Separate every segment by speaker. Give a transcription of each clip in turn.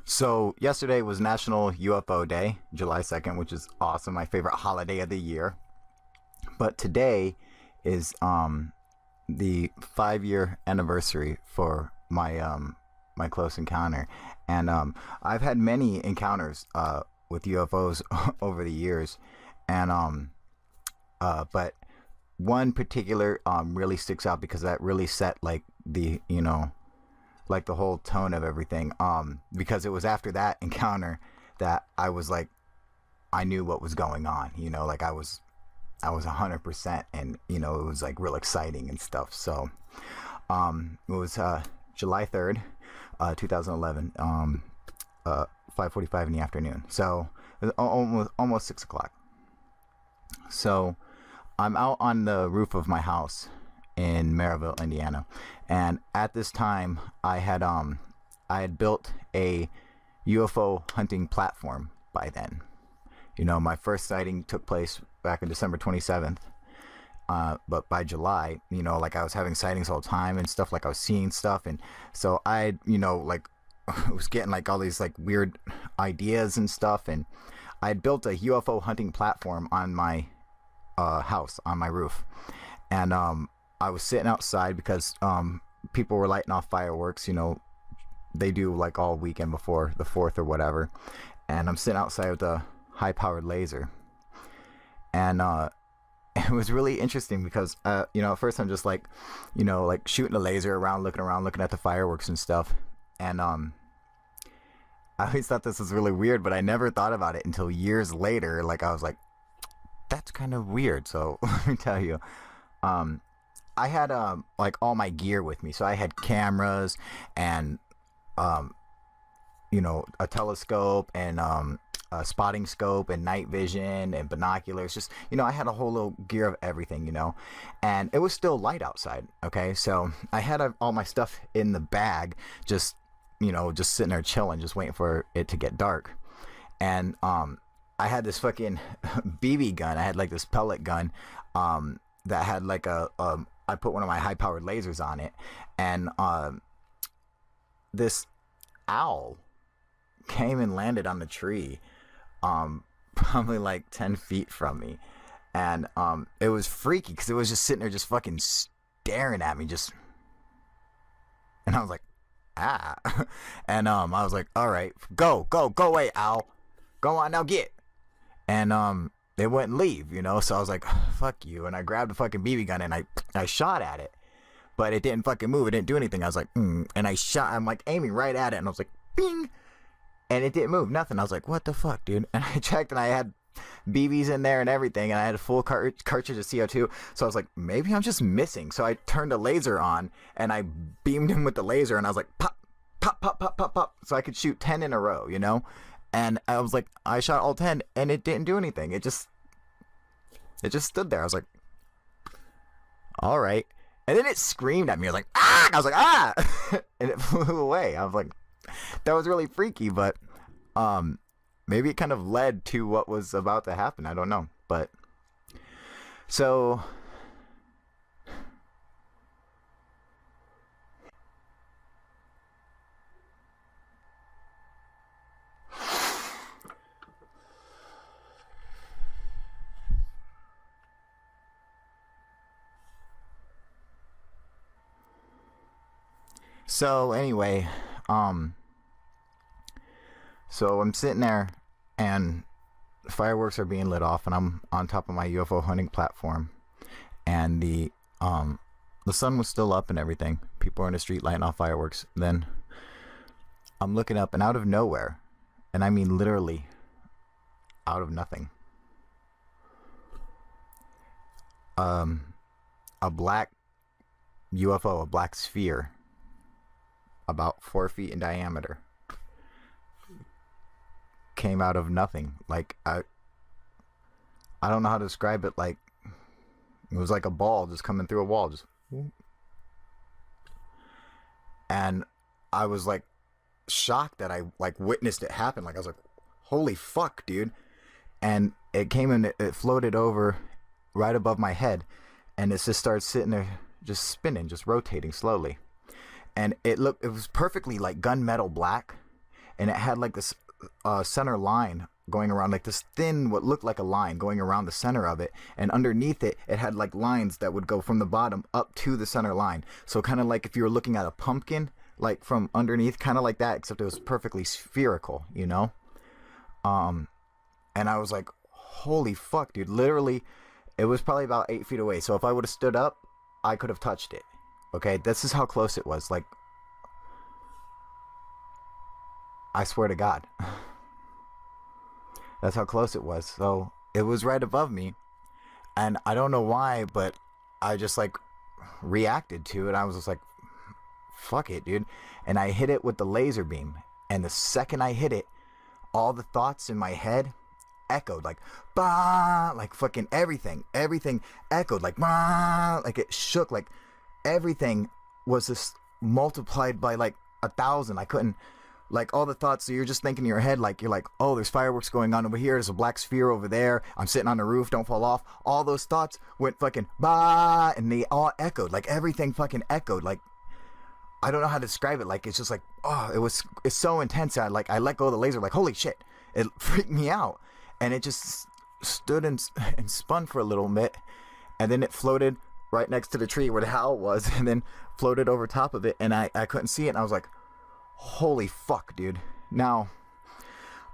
Speaker 1: So yesterday was National UFO Day, July 2nd, which is awesome, my favorite holiday of the year. But today is the 5-year anniversary for my close encounter. And I've had many encounters with UFOs over the years. And but one particular really sticks out because that really set like the whole tone of everything, because it was after that encounter that I was like, I knew what was going on, like I was 100%, and it was like real exciting and stuff. So it was July 3rd, 2011, 5:45 in the afternoon, so it was almost 6 o'clock. So I'm out on the roof of my house in Maryville, Indiana, and at this time I had built a UFO hunting platform by then. My first sighting took place back on December 27th, but by July, like I was having sightings all the time and stuff, like I was seeing stuff, and so I like was getting like all these like weird ideas and stuff, and I had built a UFO hunting platform on my house, on my roof, and I was sitting outside because people were lighting off fireworks. They do like all weekend before the 4th or whatever, and I'm sitting outside with a high-powered laser, and it was really interesting because at first I'm just like like shooting the laser around, looking at the fireworks and stuff, and I always thought this was really weird, but I never thought about it until years later. Like I was like, that's kind of weird. So let me tell you, I had like all my gear with me. So I had cameras and a telescope and a spotting scope and night vision and binoculars. Just I had a whole little gear of everything, and it was still light outside. Okay, so I had all my stuff in the bag, just just sitting there chilling, just waiting for it to get dark. And I had this fucking BB gun. I had like this pellet gun that had like I put one of my high-powered lasers on it, and this owl came and landed on the tree, probably like 10 feet from me, and it was freaky because it was just sitting there, just fucking staring at me, and I was like, ah, and I was like, all right, go away, owl, go on now, get, and they wouldn't leave, so I was like, fuck you, and I grabbed the fucking BB gun and I shot at it, but it didn't fucking move, it didn't do anything. I was like, and I'm like aiming right at it, and I was like, bing, and it didn't move, nothing. I was like, what the fuck, dude? And I checked, and I had BBs in there and everything, and I had a full cartridge of CO2, so I was like, maybe I'm just missing. So I turned a laser on, and I beamed him with the laser, and I was like, pop, pop, pop, pop, pop, pop, so I could shoot 10 in a row, and I was like, I shot all 10, and it didn't do anything. It just stood there. I was like, all right. And then it screamed at me. I was like, ah! I was like, ah! And it flew away. I was like, that was really freaky, but maybe it kind of led to what was about to happen. I don't know. But so anyway, so I'm sitting there and fireworks are being lit off, and I'm on top of my UFO hunting platform, and the sun was still up and everything. People are in the street lighting off fireworks. Then I'm looking up, and out of nowhere, and I mean literally out of nothing, a black UFO, a black sphere about 4 feet in diameter, came out of nothing. Like I don't know how to describe it. Like it was like a ball just coming through a wall, just, and I was like shocked that I like witnessed it happen. Like I was like, holy fuck, dude. And it came and it floated over right above my head, and it just started sitting there just spinning, just rotating slowly. And it was perfectly like gunmetal black, and it had like this center line going around, like this thin, what looked like a line going around the center of it, and underneath it, it had like lines that would go from the bottom up to the center line. So kind of like if you were looking at a pumpkin, like from underneath, kind of like that, except it was perfectly spherical, you know? And I was like, holy fuck, dude. Literally, it was probably about 8 feet away. So if I would have stood up, I could have touched it. Okay, this is how close it was. Like, I swear to God. That's how close it was. So it was right above me. And I don't know why, but I just like reacted to it. I was just like, fuck it, dude. And I hit it with the laser beam. And the second I hit it, all the thoughts in my head echoed like, bah, like fucking everything echoed like, bah, like it shook, like everything was just multiplied by like 1,000. I couldn't, like all the thoughts, so you're just thinking in your head, like you're like, oh, there's fireworks going on over here, there's a black sphere over there, I'm sitting on the roof, don't fall off. All those thoughts went fucking bah, and they all echoed, like everything fucking echoed. Like, I don't know how to describe it. Like, it's just like, oh, it's so intense. I let go of the laser, like, holy shit, it freaked me out. And it just stood and spun for a little bit, and then it floated right next to the tree where the owl was, and then floated over top of it, and I couldn't see it, and I was like, holy fuck, dude. Now,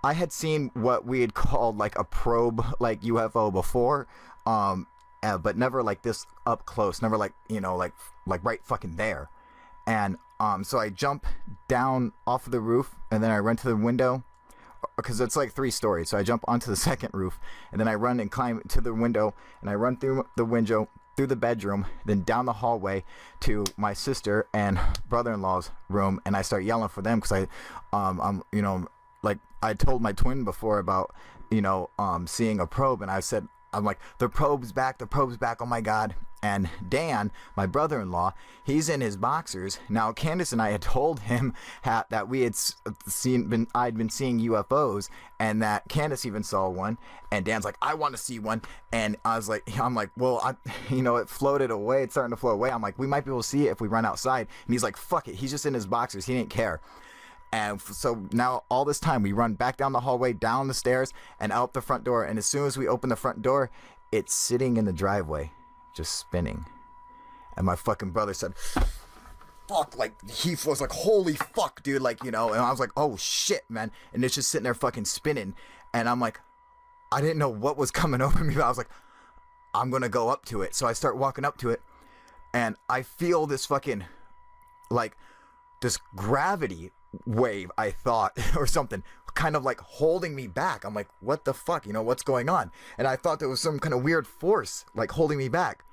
Speaker 1: I had seen what we had called like a probe, like UFO before, but never like this up close, never like, you know, like right fucking there. And so I jump down off of the roof, and then I run to the window, because it's like 3 stories. So I jump onto the second roof, and then I run and climb to the window, and I run through the window, through the bedroom, then down the hallway to my sister and brother-in-law's room, and I start yelling for them, because I'm, you know, like I told my twin before about, you know, seeing a probe, and I said, I'm like, the probe's back, oh my God. And Dan, my brother-in-law, he's in his boxers. Now, Candace and I had told him that we had I'd been seeing UFOs, and that Candace even saw one. And Dan's like, I want to see one. And I'm like, well, you know, it floated away. It's starting to float away. I'm like, we might be able to see it if we run outside. And he's like, fuck it. He's just in his boxers. He didn't care. And so now all this time we run back down the hallway, down the stairs, and out the front door. And as soon as we open the front door, it's sitting in the driveway, just spinning. And my fucking brother said, fuck, like he was like, holy fuck, dude, like, you know. And I was like, oh shit, man. And it's just sitting there fucking spinning. And I'm like, I didn't know what was coming over me, but I was like, I'm gonna go up to it. So I start walking up to it, and I feel this fucking, like, this gravity wave, I thought, or something, kind of like holding me back. I'm like, what the fuck, you know, what's going on? And I thought there was some kind of weird force like holding me back,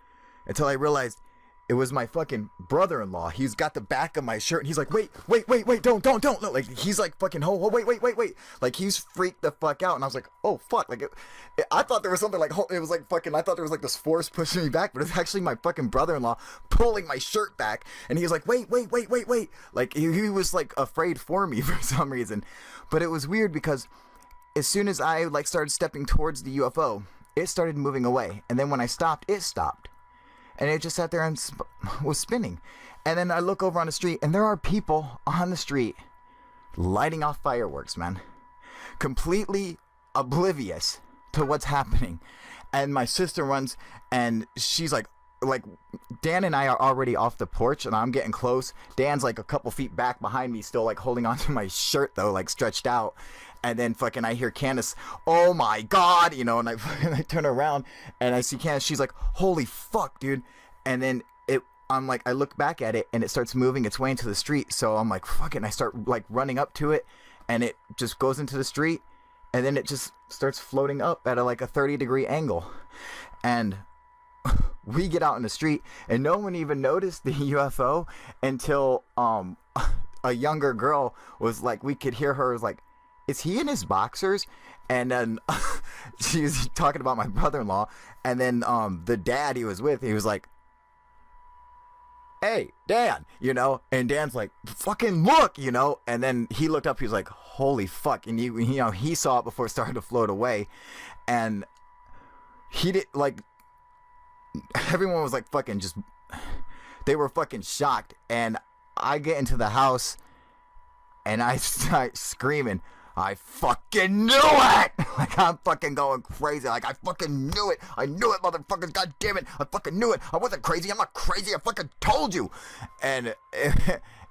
Speaker 1: until I realized it was my fucking brother-in-law. He's got the back of my shirt, and he's like, wait, don't look. Like, he's like, fucking, wait. Like, he's freaked the fuck out. And I was like, oh fuck. Like, I thought there was something like, it was like fucking, I thought there was like this force pushing me back, but it's actually my fucking brother-in-law pulling my shirt back. And he was like, wait. Like, he was like afraid for me for some reason. But it was weird, because as soon as I like started stepping towards the UFO, it started moving away. And then when I stopped, it stopped. And it just sat there and was spinning. And then I look over on the street, and there are people on the street lighting off fireworks, man. Completely oblivious to what's happening. And my sister runs, and she's like, Dan and I are already off the porch, and I'm getting close. Dan's like a couple feet back behind me, still like holding onto my shirt, though, like stretched out. And then fucking I hear Candace, oh my God, you know, and I turn around, and I see Candace. She's like, holy fuck, dude. And then I'm like, I look back at it, and it starts moving its way into the street. So I'm like, fuck it. And I start like running up to it, and it just goes into the street, and then it just starts floating up at like a 30-degree angle. And we get out in the street, and no one even noticed the UFO until a younger girl was like, we could hear her was like, is he in his boxers? And then she was talking about my brother-in-law, and then the dad he was with, he was like, hey, Dan, you know. And Dan's like, fucking look, you know. And then he looked up, he was like, holy fuck. And you know, he saw it before it started to float away. And he did, like, everyone was like fucking just, they were fucking shocked. And I get into the house, and I start screaming, I fucking knew it! Like, I'm fucking going crazy. Like, I fucking knew it. I knew it, motherfuckers. God damn it. I fucking knew it. I wasn't crazy. I'm not crazy. I fucking told you. And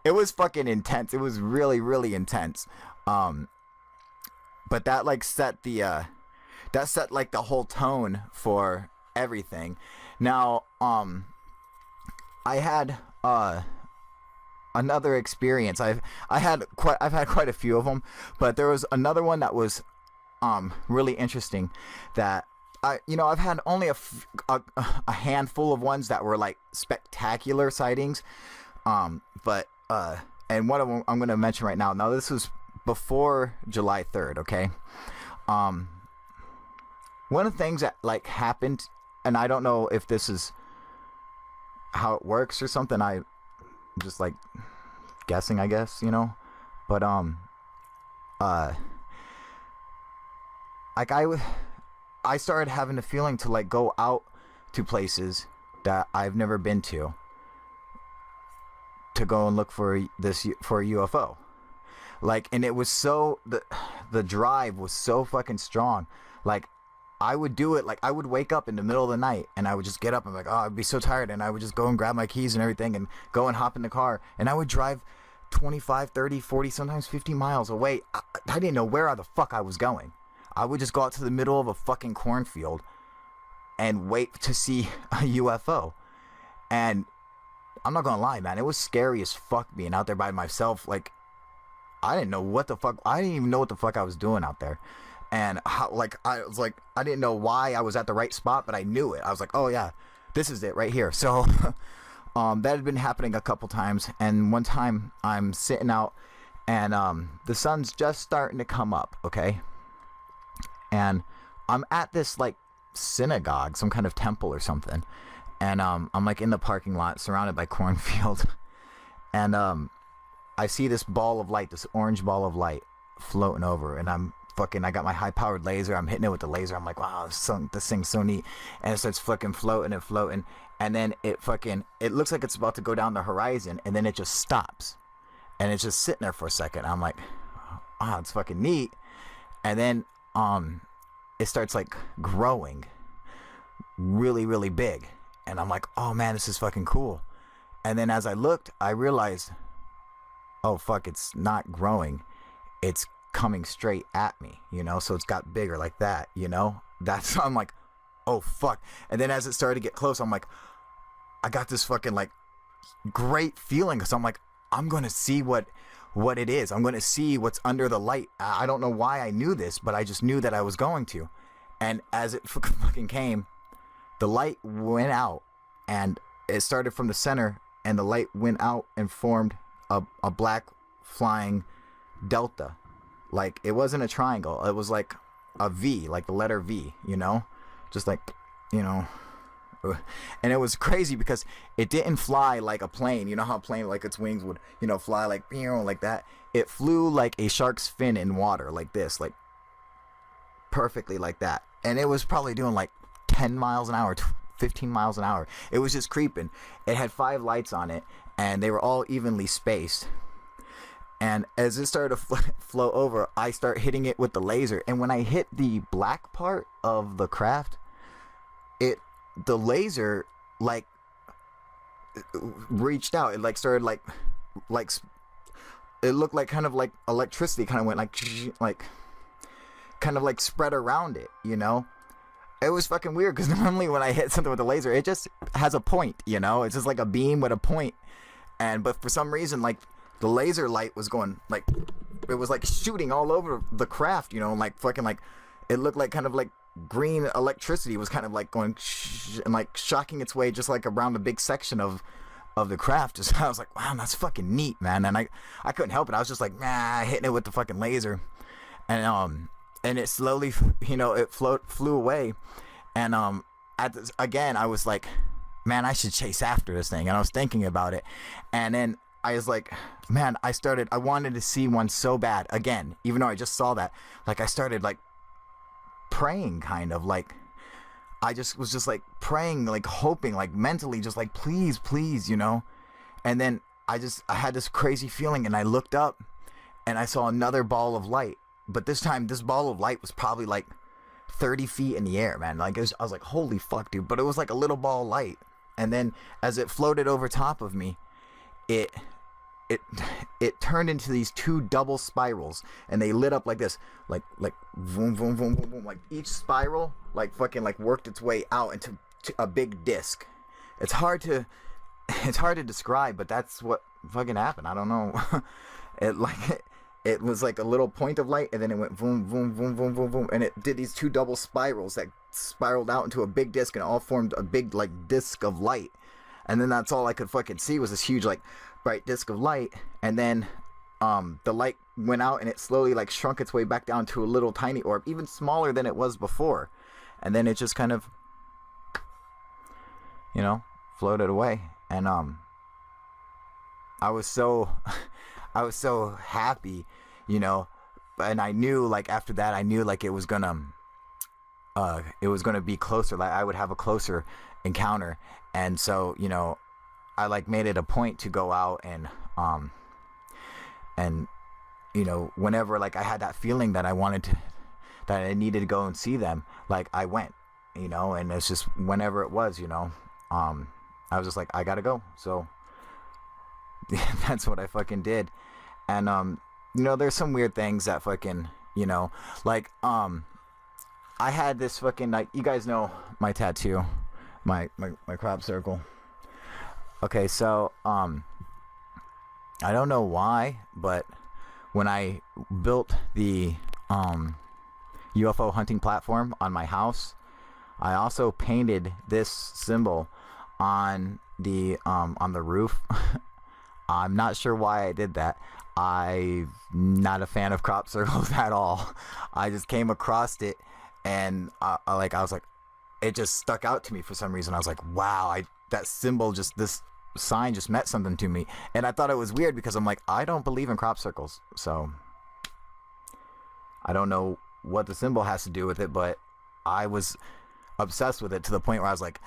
Speaker 1: it was fucking intense. It was really, really intense. But that, like, set the, like, the whole tone for everything. Now, I had, another experience. I've had quite a few of them, but there was another one that was really interesting that I've had only a handful of ones that were like spectacular sightings, but and one of them I'm going to mention right now. Now this was before July 3rd, okay? One of the things that like happened, and I don't know if this is how it works or something, I'm just like guessing, I guess, but like I started having a feeling to like go out to places that I've never been to go and look for a UFO. Like, and it was so, the drive was so fucking strong. Like, I would do it, like, I would wake up in the middle of the night, and I would just get up, and like, oh, I'd be so tired, and I would just go and grab my keys and everything, and go and hop in the car, and I would drive 25, 30, 40, sometimes 50 miles away. I didn't know where the fuck I was going. I would just go out to the middle of a fucking cornfield, and wait to see a UFO. And I'm not gonna lie, man, it was scary as fuck being out there by myself. Like, I didn't know what the fuck, I didn't even know what the fuck I was doing out there. And how, like, I was like, I didn't know why I was at the right spot, but I knew it. I was like, oh yeah, this is it right here. So that had been happening a couple times. And one time I'm sitting out, and the sun's just starting to come up, okay? And I'm at this like synagogue, some kind of temple or something. And I'm like in the parking lot surrounded by cornfield. And I see this ball of light, this orange ball of light floating over, and I got my high-powered laser. I'm hitting it with the laser. I'm like, wow, this thing's so neat. And it starts fucking floating and floating. And then it looks like it's about to go down the horizon, and then it just stops. And it's just sitting there for a second. I'm like, wow, it's fucking neat. And then it starts like growing really, really big. And I'm like, oh man, this is fucking cool. And then as I looked, I realized, oh fuck, it's not growing. It's coming straight at me, so it's got bigger like that, that's, I'm like, oh fuck. And then as it started to get close, I'm like, I got this fucking like great feeling, because I'm like, I'm gonna see what it is. I'm gonna see what's under the light. I don't know why I knew this, but I just knew that I was going to. And as it fucking came, the light went out, and it started from the center, and the light went out and formed a black flying delta. Like, it wasn't a triangle. It was like a V, like the letter V, just like, and it was crazy because it didn't fly like a plane. You know how a plane, like its wings would, fly like, like that. It flew like a shark's fin in water, like this, like perfectly like that. And it was probably doing like 10 miles an hour, 15 miles an hour. It was just creeping. It had 5 lights on it, and they were all evenly spaced. And as it started to flow over, I start hitting it with the laser. And when I hit the black part of the craft, the laser like reached out. It like started like it looked like kind of like electricity kind of went like kind of like spread around it. It was fucking weird, because normally when I hit something with a laser, it just has a point. It's just like a beam with a point. But for some reason, like, the laser light was going, like, it was like shooting all over the craft, like fucking like, it looked like kind of like green electricity was kind of like going and like shocking its way just like around a big section of the craft. Just, I was like, wow, that's fucking neat, man. And I couldn't help it. I was just like, hitting it with the fucking laser. And it slowly, it flew away. And again, I was like, man, I should chase after this thing. And I was thinking about it. And then I was like, man, I wanted to see one so bad again, even though I just saw that. Like, I started like praying, kind of like, I just was just like praying, like hoping, like mentally, just like, please, And then I had this crazy feeling, and I looked up, and I saw another ball of light. But this time, this ball of light was probably like 30 feet in the air, man. Like, I was like, holy fuck, dude. But it was like a little ball of light. And then as it floated over top of me, it turned into these two double spirals, and they lit up like this, like boom, boom, boom, boom, boom. Like each spiral, like fucking like worked its way out into a big disc. It's hard to describe, but that's what fucking happened. I don't know. It was like a little point of light, and then it went boom, boom, boom, boom, boom, boom, and it did these two double spirals that spiraled out into a big disc, and it all formed a big like disc of light. And then that's all I could fucking see was this huge like bright disc of light. And then the light went out, and it slowly like shrunk its way back down to a little tiny orb, even smaller than it was before. And then it just kind of, you know, floated away. And I was so happy, you know. And I knew, like, after that, I knew like it was gonna be closer, like I would have a closer encounter. And so, you know, I like made it a point to go out and you know, whenever like I had that feeling that I needed to go and see them, like I went, you know. And it's just whenever it was, you know, I was just like, I gotta go. So that's what I fucking did. And you know, there's some weird things that fucking, you know, like I had this fucking, like, you guys know my tattoo, my crop circle. Okay, so I don't know why, but when I built the UFO hunting platform on my house, I also painted this symbol on the roof. I'm not sure why I did that. I'm not a fan of crop circles at all. I just came across it, and I was like, it just stuck out to me for some reason. I was like, wow, that symbol, just this sign just meant something to me. And I thought it was weird because I'm like, I don't believe in crop circles, so I don't know what the symbol has to do with it, but I was obsessed with it to the point where I was like,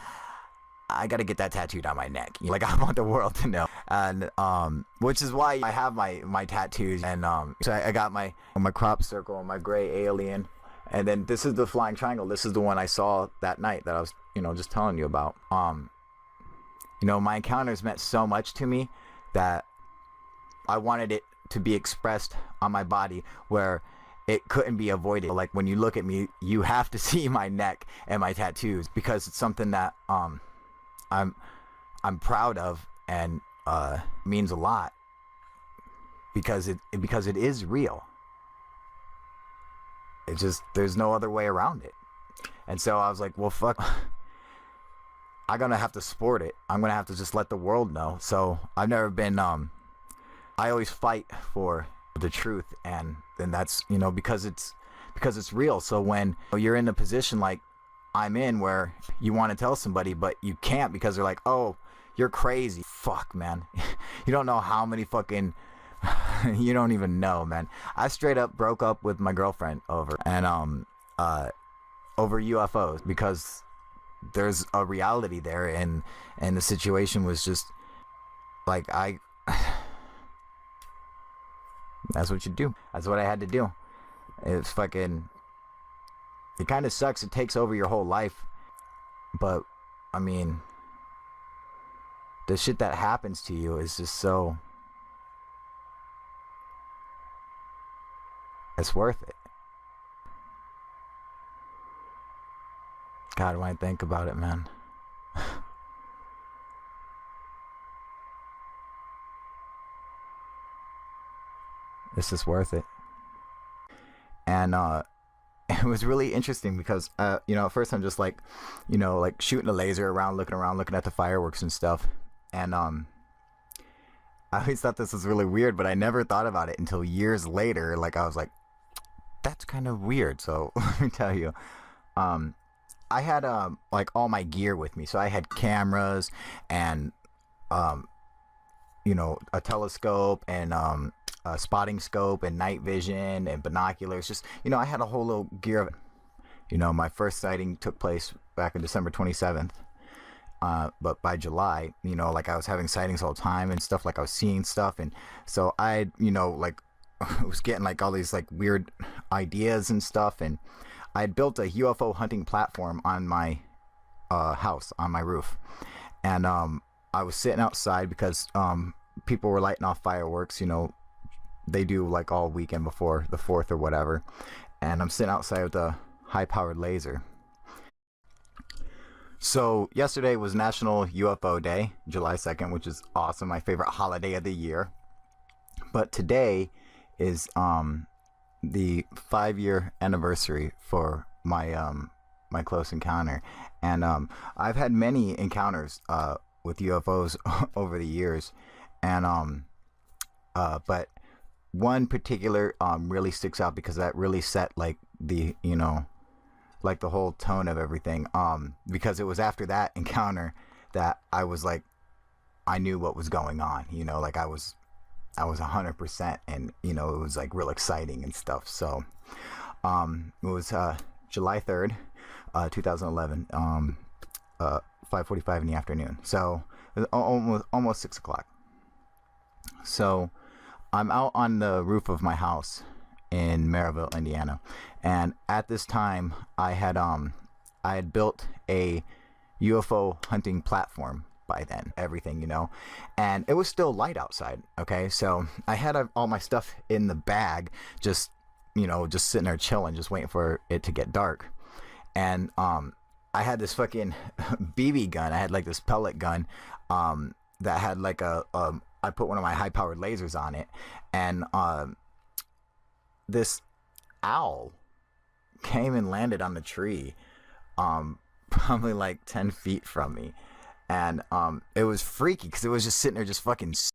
Speaker 1: I gotta get that tattooed on my neck. Like, I want the world to know. And which is why I have my tattoos. And so I got my crop circle and my gray alien. And then this is the flying triangle. This is the one I saw that night that I was, you know, just telling you about. You know, my encounters meant so much to me that I wanted it to be expressed on my body where it couldn't be avoided. Like, when you look at me, you have to see my neck and my tattoos, because it's something that I'm proud of, and means a lot, because it is real. It just, there's no other way around it. And so I was like, well, fuck, I'm gonna have to sport it. I'm gonna have to just let the world know. So I've never been I always fight for the truth, and that's, you know, because it's real. So when you're in a position like I'm in, where you want to tell somebody but you can't because they're like, oh, you're crazy. Fuck, man. You don't know how many fucking you don't even know, man. I straight up broke up with my girlfriend over UFOs, because there's a reality there, and the situation was just like, that's what you do. That's what I had to do. It's fucking, it kind of sucks. It takes over your whole life. But I mean, the shit that happens to you is just so, it's worth it. God, when I think about it, man. It's just worth it. And it was really interesting because you know, at first I'm just like, you know, like shooting a laser around, looking at the fireworks and stuff. And I always thought this was really weird, but I never thought about it until years later. Like, I was like, that's kind of weird. So let me tell you, I had like all my gear with me. So I had cameras and you know, a telescope and a spotting scope and night vision and binoculars. Just, you know, I had a whole little gear of it. You know, my first sighting took place back on December 27th. But by July, you know, like, I was having sightings all the time and stuff. Like, I was seeing stuff. And so I, you know, like, was getting like all these like weird ideas and stuff, and I had built a UFO hunting platform on my house, on my roof, and I was sitting outside because people were lighting off fireworks. You know, they do like all weekend before the 4th or whatever, and I'm sitting outside with a high-powered laser. So yesterday was National UFO Day, July 2nd, which is awesome, my favorite holiday of the year. But today is the 5-year anniversary for my close encounter, and I've had many encounters with UFOs over the years, and but one particular really sticks out because that really set like the like the whole tone of everything, because it was after that encounter that I was like, I knew what was going on, like I was 100%, and it was like real exciting and stuff. So it was July 3rd, 2011, 5:45 in the afternoon. So it was almost 6 o'clock. So I'm out on the roof of my house in Maryville, Indiana, and at this time I had built a UFO hunting platform by then, everything, and it was still light outside. Okay, so I had all my stuff in the bag, just just sitting there chilling, just waiting for it to get dark. And I had this fucking BB gun. I had like this pellet gun that had like I put one of my high-powered lasers on it, and this owl came and landed on the tree, probably like 10 feet from me. And it was freaky because it was just sitting there just fucking